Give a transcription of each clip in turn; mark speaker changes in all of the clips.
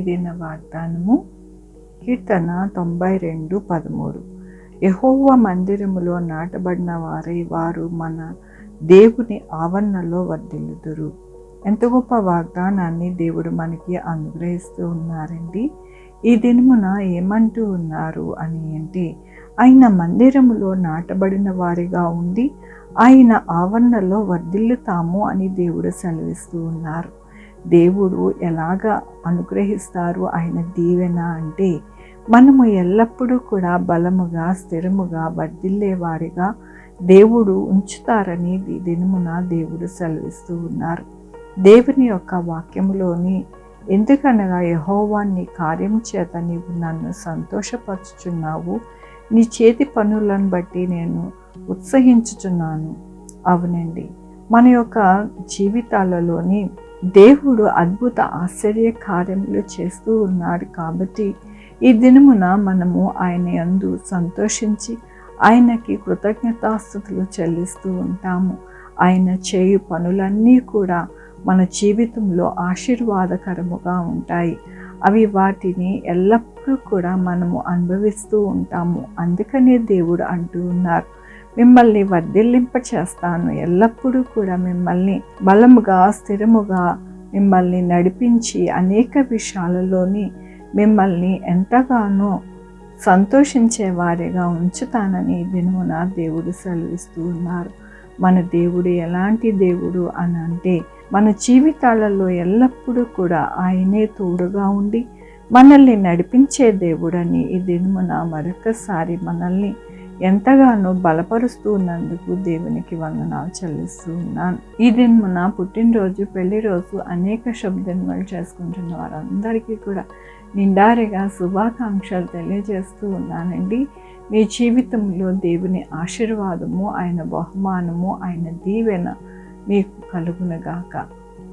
Speaker 1: దిన వాగ్దానము కీర్తన 92:13. యెహోవా మందిరములో నాటబడిన వారై వారు మన దేవుని ఆవరణలో వర్ధిల్లుదురు. ఎంత గొప్ప వాగ్దానాన్ని దేవుడు మనకి అనుగ్రహిస్తూ ఉన్నారండి. ఈ దినమున ఏమంటూ ఉన్నారు అని అంటే, ఆయన మందిరములో నాటబడిన వారిగా ఉండి ఆయన ఆవరణలో వర్ధిల్లుతాము అని దేవుడు సెలవిస్తూ ఉన్నారు. దేవుడు ఎలాగా అనుగ్రహిస్తారు ఆయన దీవెన అంటే, మనము ఎల్లప్పుడూ కూడా బలముగా స్థిరముగా వర్ధిల్లే వారిగా దేవుడు ఉంచుతారని ఈ దినమున దేవుడు సెలవిస్తూ ఉన్నారు. దేవుని యొక్క వాక్యములోని ఎందుకనగా యెహోవా నీ కార్యం చేత నీవు నన్ను సంతోషపరచుచున్నావు, నీ చేతి పనులను బట్టి నేను ఉత్సహించుచున్నాను. అవునండి, మన యొక్క జీవితాలలోని దేవుడు అద్భుత ఆశ్చర్య కార్యములు చేస్తూ ఉన్నాడు. కాబట్టి ఈ దినమున మనము ఆయన యందు సంతోషించి ఆయనకి కృతజ్ఞతాస్తుతులు చెల్లిస్తూ ఉంటాము. ఆయన చేయు పనులన్నీ కూడా మన జీవితంలో ఆశీర్వాదకరముగా ఉంటాయి. అవి వాటిని ఎల్లప్పుడూ కూడా మనము అనుభవిస్తూ ఉంటాము. అందుకనే దేవుడు అంటూ ఉన్నారు, మిమ్మల్ని వర్ధిల్లింప చేస్తాను, ఎల్లప్పుడూ కూడా మిమ్మల్ని బలముగా స్థిరముగా మిమ్మల్ని నడిపించి అనేక విషయాలలోని మిమ్మల్ని ఎంతగానో సంతోషించే వారిగా ఉంచుతానని దినమున దేవుడు సెలవిస్తూ ఉన్నారు. మన దేవుడు ఎలాంటి దేవుడు అని అంటే, మన జీవితాలలో ఎల్లప్పుడూ కూడా ఆయనే తోడుగా ఉండి మనల్ని నడిపించే దేవుడని ఈ దినమున మరొకసారి మనల్ని ఎంతగానో బలపరుస్తూ ఉన్నందుకు దేవునికి వందనాలు చెల్లిస్తూ ఉన్నాను. ఈ దినమున పుట్టినరోజు, పెళ్లి రోజు, అనేక శుభదినాలు చేసుకుంటున్న వారందరికీ కూడా నిండారిగా శుభాకాంక్షలు తెలియజేస్తూ ఉన్నానండి. మీ జీవితంలో దేవుని ఆశీర్వాదము, ఆయన బహుమానము, ఆయన దీవెన మీకు కలుగునుగాక.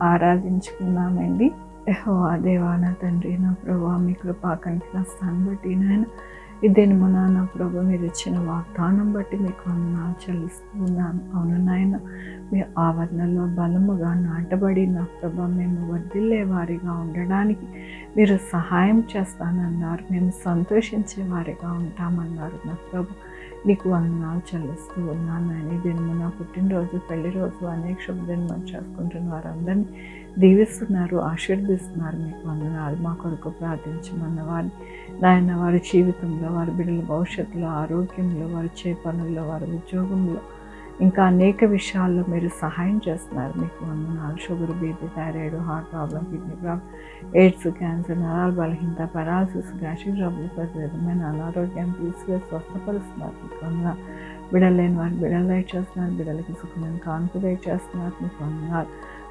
Speaker 1: ఆరాధించుకున్నామండి. యెహోవా దేవా నా తండ్రి, నా ప్రభువా, మీ కృపా కనికరాన్ని బట్టి నాయన ఈ దినమున నా ప్రభు మీరు ఇచ్చిన వాగ్దానం బట్టి మీకు వందనాలు చెల్లిస్తూ ఉన్నాను. అవును నాయన, మీ ఆవరణలో బలముగా నాటబడి నా ప్రభు మేము వర్ధిల్లే వారిగా ఉండడానికి మీరు సహాయం చేస్తానన్నారు. మేము సంతోషించే వారిగా ఉంటామన్నారు. నా ప్రభు నీకు వందనాలు చెల్లిస్తూ ఉన్నాను. ఆయన దినమున పుట్టినరోజు, పెళ్లి రోజు, అనేక శుభదినాలు చేసుకుంటున్న వారందరినీ దీవిస్తున్నారు, ఆశీర్దిస్తున్నారు. మీకు వందనాలు. మా కొరకు ప్రార్థించమన్న వారిని నాయన వారి జీవితంలో, వారి బిడ్డల భవిష్యత్తులో, ఆరోగ్యంలో, వారి చే పనుల్లో, వారి ఉద్యోగంలో, ఇంకా అనేక విషయాల్లో మీరు సహాయం చేస్తున్నారు. మీకు వందనాలు. Sugar, BP, thyroid, heart problem, kidney problem, AIDS, cancer, నరాల బలహీనత, పెరాలసిస్, గ్యాస్ట్రిక్ ట్రబుల్, ప్రతి విధమైన అనారోగ్యాన్ని తీసివేసి స్వస్థపరుస్తున్నారు. మీకు వందనాలు. బిడ్డలు లేని వారు బిడ్డలు దయచేస్తున్నారు. బిడ్డలకి సుఖమైన కానుక దయచేస్తున్నారు. మీకు వందనాలు.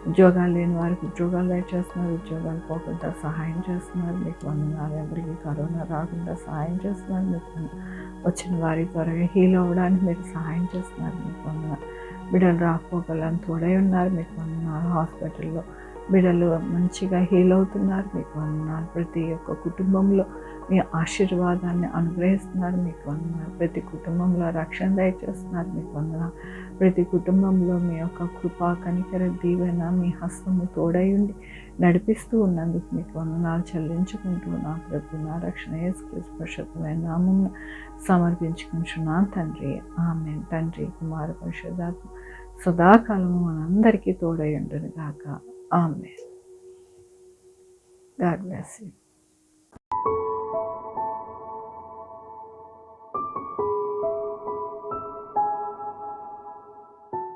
Speaker 1: ఉద్యోగాలు లేని వారికి ఉద్యోగాలు దయచేస్తున్నారు. ఉద్యోగాలు పోకుండా సహాయం చేస్తున్నారు. మీకు వందనాలు. ఎవరికి కరోనా రాకుండా సహాయం చేస్తున్నారు. మీకు వచ్చిన వారి త్వరగా హీల్ అవ్వడానికి మీరు సహాయం చేస్తున్నారు. మీకు వందనాలు. బిడ్డలు రాకపోకలను తోడై ఉన్నారు. మీకు వందనాలు. హాస్పిటల్లో బిడ్డలు మంచిగా హీల్ అవుతున్నారు. మీకు వందనాలు. ప్రతి ఒక్క కుటుంబంలో మీ ఆశీర్వాదాన్ని అనుగ్రహిస్తున్నారు. మీకు వందనాలు. ప్రతి కుటుంబంలో రక్షణ దయచేస్తున్నారు. మీకు వందనాలు. ప్రతి కుటుంబంలో మీ యొక్క కృపా కనికర దీవెన మీ హస్తము తోడై ఉండి నడిపిస్తూ ఉన్నందుకు మీకు వందనాలు చెల్లించుకుంటూ నా ప్రభు నా రక్షణ యేసుక్రీస్తు పరిశుద్ధమైన నామమున సమర్పించుకుంటున్నాను తండ్రి. ఆమేన్. తండ్రి, కుమార, పరిశుద్ధాత్మ సదాకాలము మనందరికీ తోడై ఉండును గాక. ఆమేన్. God bless you.